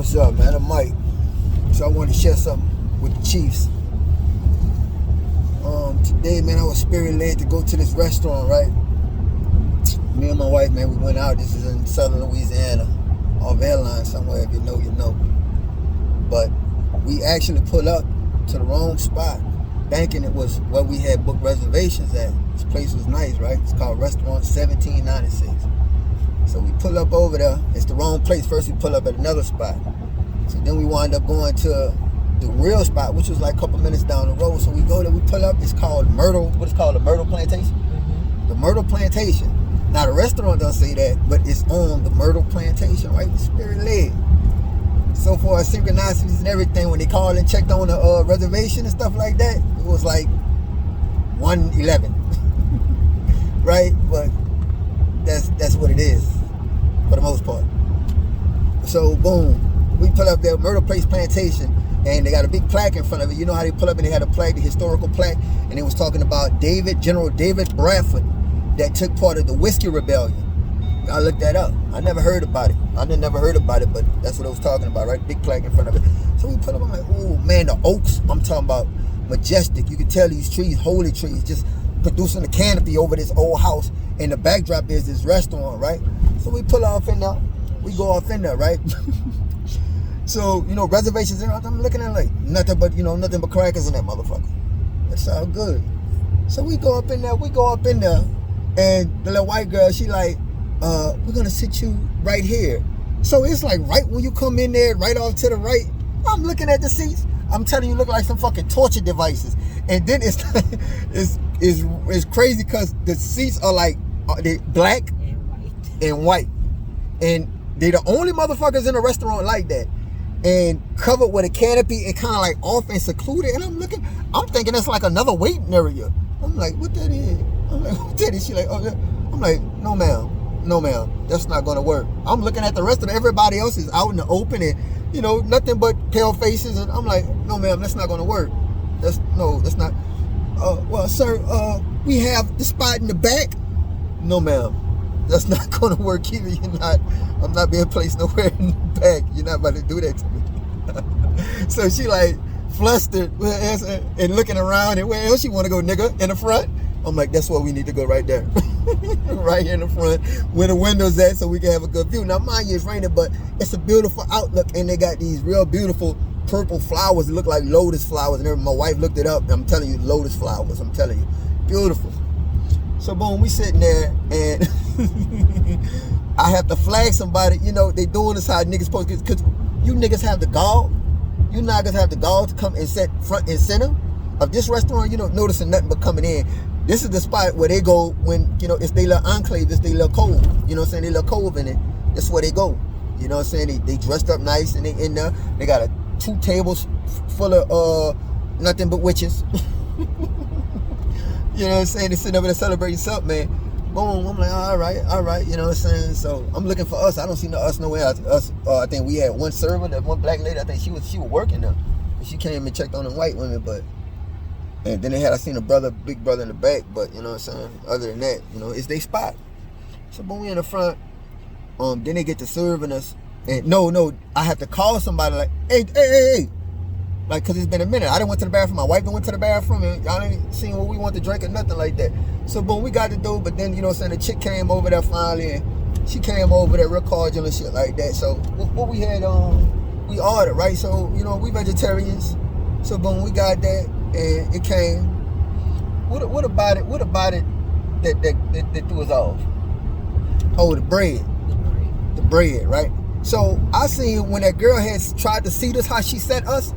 What's up, man? I'm Mike. So I wanted to share something with the Chiefs. Today, man, I was spirit led to go to this restaurant, right? Me and my wife, man, we went out. This is in southern Louisiana, off airline somewhere. If you know, you know. But we actually pulled up to the wrong spot, thinking it was where we had booked reservations at. This place was nice, right? It's called Restaurant 1796. So we pull up over there. It's the wrong place. First we pull up at another spot. So then we wind up going to the real spot, which was like a couple minutes down the road. So we go there, we pull up. It's called Myrtle. What is called the Myrtle Plantation? Mm-hmm. The Myrtle Plantation. Now the restaurant doesn't say that, but it's on the Myrtle Plantation, right? Spirit led. So for synchronicities and everything, when they called and checked on the reservation and stuff like that, it was like 111, right? But that's what it is for the most part. So boom. We pull up there, Myrtle Place Plantation, and they got a big plaque in front of it. You know how they pull up and they had a plaque, the historical plaque, and it was talking about General David Bradford, that took part of the Whiskey Rebellion. I looked that up. I never heard about it. But that's what it was talking about, right? Big plaque in front of it. So we pull up, I'm like, oh man, the oaks, I'm talking about majestic. You can tell these trees, holy trees, just producing a canopy over this old house, and the backdrop is this restaurant, right? So we pull off in there. We go off in there, right? So, you know, reservations in there, I'm looking at like nothing but crackers in that motherfucker. That's all good. So we go up in there, and the little white girl, she like, we're gonna sit you right here. So it's like right when you come in there, right off to the right, I'm looking at the seats. I'm telling you, look like some fucking torture devices. And then it's crazy because the seats are like they black and white. And they're the only motherfuckers in a restaurant like that. And covered with a canopy and kind of like off and secluded. And I'm thinking it's like another waiting area. I'm like, what that is? I'm like, what that is? She like, oh yeah. I'm like, no ma'am, that's not gonna work. I'm looking at the rest of everybody else is out in the open and, you know, nothing but pale faces. And I'm like, no ma'am, that's not gonna work. That's not. Well, sir, we have the spot in the back. No ma'am, that's not gonna work either. I'm not being placed nowhere in the back. You're not about to do that to me. So she like flustered and looking around, and where else she want to go, nigga? In the front? I'm like, that's where we need to go, right there. Right here in the front where the windows at, so we can have a good view. Now mind you, it's raining, but it's a beautiful outlook, and they got these real beautiful purple flowers that look like lotus flowers. And my wife looked it up, and I'm telling you, lotus flowers. I'm telling you, beautiful. So boom, we sitting there, and I have to flag somebody. You know, they doing this how niggas supposed to, because you niggas have the gall. You niggas have the gall to come and sit front and center of this restaurant. You don't noticing nothing but coming in. This is the spot where they go when, you know, it's their little enclave, it's their little cove. You know what I'm saying? They little cove in it. That's where they go. You know what I'm saying? They dressed up nice, and they in there. They got 2 tables full of nothing but witches. You know what I'm saying? They sitting over there celebrating something, man. Boom, I'm like, all right, you know what I'm saying? So I'm looking for us. I don't see us nowhere. I think we had one server, that one black lady. I think she was working there. She came and checked on the white women, but, and then I seen a big brother in the back, but you know what I'm saying? Other than that, you know, it's their spot. So when we in the front, then they get to serving us, and no, I have to call somebody like, hey. Like, cause it's been a minute. I done went to the bathroom. My wife done went to the bathroom, and y'all ain't seen what we want to drink or nothing like that. So boom, we got to do. But then, you know what I'm saying, the chick came over there finally, and she came over there real cordial and shit like that. So what we had we ordered, right? So, you know, we vegetarians. So boom, we got that, and it came. What about it that threw us off? Oh, the bread. The bread, right? So I seen when that girl had tried to seat us how she set us,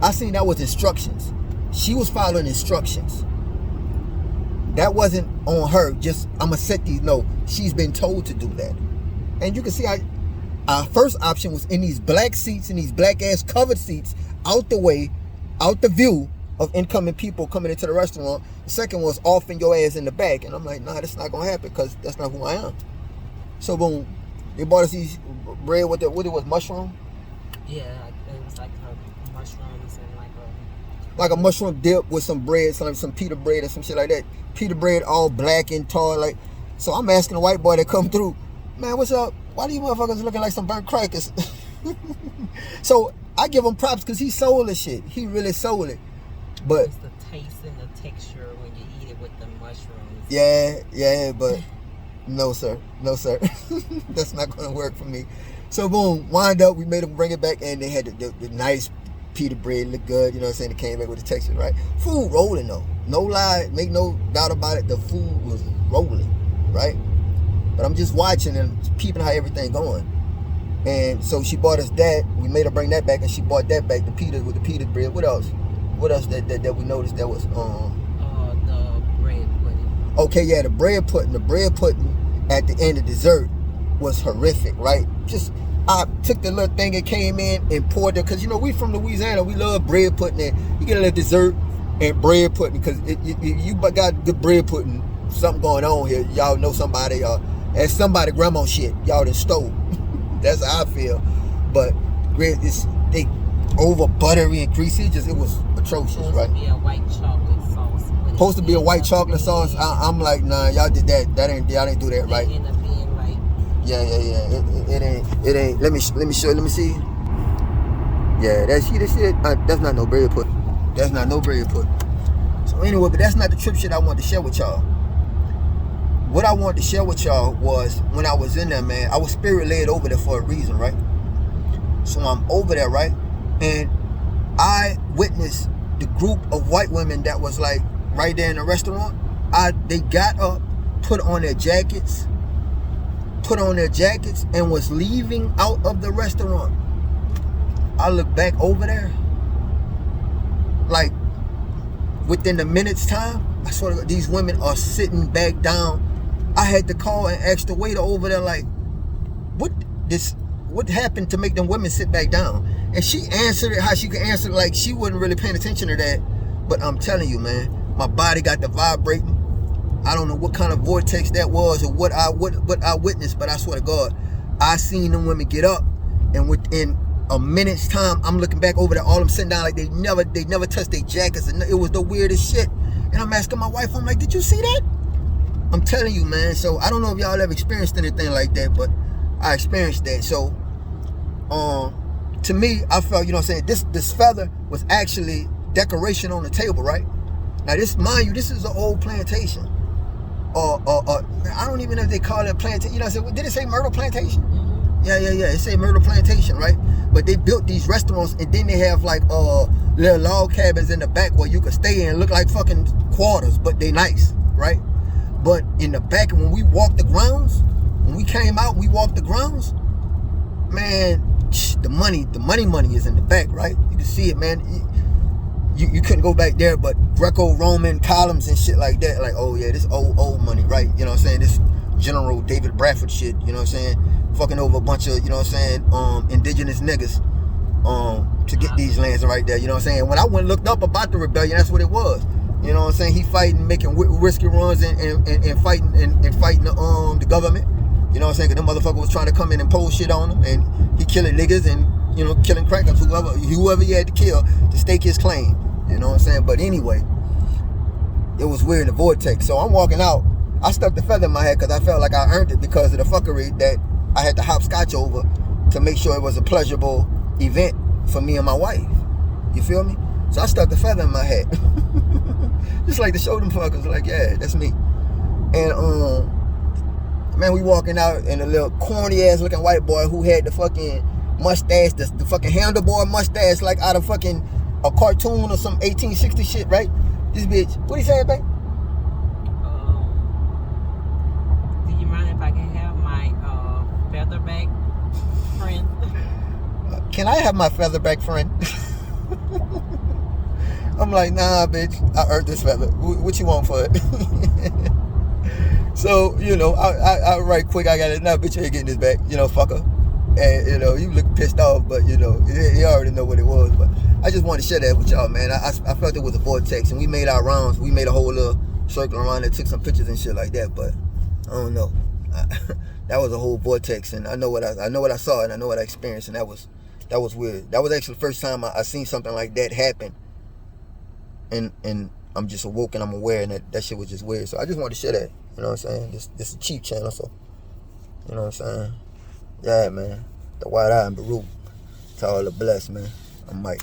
I seen that was instructions. She was following instructions. That wasn't on her, just I'ma set these. No, she's been told to do that. And you can see our first option was in these black seats, in these black ass covered seats, out the way, out the view of incoming people coming into the restaurant. The second was off in your ass in the back. And I'm like, nah, that's not gonna happen, because that's not who I am. So boom, they bought us these bread with what it was, mushroom? Yeah, it was like mushrooms and like a mushroom dip with some bread, some pita bread and some shit like that. Pita bread all black and tall, like. So I'm asking the white boy that come through, man, what's up? Why do you motherfuckers looking like some burnt crackers? So I give him props because he sold the shit. He really sold it. But it's the taste and the texture when you eat it with the mushrooms. Yeah, but no, sir. That's not going to work for me. So boom, wind up, we made them bring it back, and they had the nice pita bread, look good, you know what I'm saying? It came back with the texture, right? Food rolling though. No lie, make no doubt about it, the food was rolling, right? But I'm just watching and peeping how everything going. And so she bought us that. We made her bring that back, and she bought that back, the pita with the pita bread. What else? What else that we noticed that was the bread pudding. Okay, yeah, the bread pudding. The bread pudding at the end of dessert was horrific, right? Just I took the little thing that came in and poured it, because you know we from Louisiana, we love bread pudding. And you get a little dessert and bread pudding, because you got good bread pudding. Something going on here. Y'all know somebody, and somebody grandma shit. Y'all done stole. That's how I feel. But they over buttery and greasy. It was atrocious, right? Supposed to be a white chocolate sauce. Supposed to be a white chocolate sauce. I'm like, nah, y'all did that. Y'all didn't do that, right? It ended up being like. Yeah. It ain't. Let me show. Let me see. Yeah, that shit. That's not no bread pudding. That's not no bread pudding. So anyway, but that's not the trip shit I wanted to share with y'all. What I wanted to share with y'all was when I was in there, man, I was spirit led over there for a reason, right? So I'm over there, right? And I witnessed the group of white women that was like right there in the restaurant. They got up, put on their jackets, and was leaving out of the restaurant. I look back over there, like within the minute's time, I swear to God, these women are sitting back down. I had to call and ask the waiter over there, like, what happened to make them women sit back down? And she answered it how she could answer it, like she wasn't really paying attention to that. But I'm telling you, man, my body got to vibrating. I don't know what kind of vortex that was or what I witnessed, but I swear to God, I seen them women get up, and within a minute's time, I'm looking back over there, all of them sitting down like they never touched their jackets, and it was the weirdest shit. And I'm asking my wife, I'm like, did you see that? I'm telling you, man. So I don't know if y'all ever experienced anything like that, but I experienced that. So to me, I felt, you know what I'm saying, this feather was actually decoration on the table, right? Now this, mind you, this is an old plantation. I don't even know if they call it plantation. You know what I'm saying? Did it say Myrtle Plantation? Mm-hmm. Yeah. It say Myrtle Plantation, right? But they built these restaurants, and then they have like little log cabins in the back where you could stay in. Look like fucking quarters, but they nice, right? But in the back, when we walked the grounds, when we came out, we walked the grounds, man, the money is in the back, right? You can see it, man. You couldn't go back there, but Greco-Roman columns and shit like that. Like, oh yeah, this old money, right? You know what I'm saying? This General David Bradford shit, you know what I'm saying? Fucking over a bunch of, you know what I'm saying, indigenous niggas to get these lands right there, you know what I'm saying? When I went and looked up about the rebellion, that's what it was. You know what I'm saying? He fighting, making risky runs and fighting the government. You know what I'm saying? Because them motherfuckers was trying to come in and pose shit on him, and he killing niggas and, you know, killing crackers, whoever he had to kill to stake his claim. You know what I'm saying? But anyway, it was weird in the vortex. So I'm walking out. I stuck the feather in my head because I felt like I earned it because of the fuckery that I had to hopscotch over to make sure it was a pleasurable event for me and my wife. You feel me? So I stuck the feather in my head. Just like to show them fuckers, like, yeah, that's me. And man, we walking out, and a little corny ass looking white boy who had the fucking mustache, the fucking handlebar mustache, like out of fucking a cartoon or some 1860 shit, right? This bitch, what he say, babe? Do you mind if I can have my featherback friend? Can I have my featherback friend? I'm like, nah, bitch, I earned this feather. What you want for it? So, you know, I right quick, I got it. Nah, bitch, you ain't getting this back, you know, fucker. And, you know, you look pissed off, but, you know, you already know what it was. But I just wanted to share that with y'all, man. I felt it was a vortex, and we made our rounds. We made a whole little circle around it, took some pictures and shit like that. But I don't know. That was a whole vortex, and I know what I saw, and I know what I experienced, and that was weird. That was actually the first time I seen something like that happen. And I'm just awoke and I'm aware, and that shit was just weird. So I just wanted to share that. You know what I'm saying? This is a cheap channel, so you know what I'm saying? Yeah, man. The White Eye and Baruch. To all the blessed, man. I'm Mike.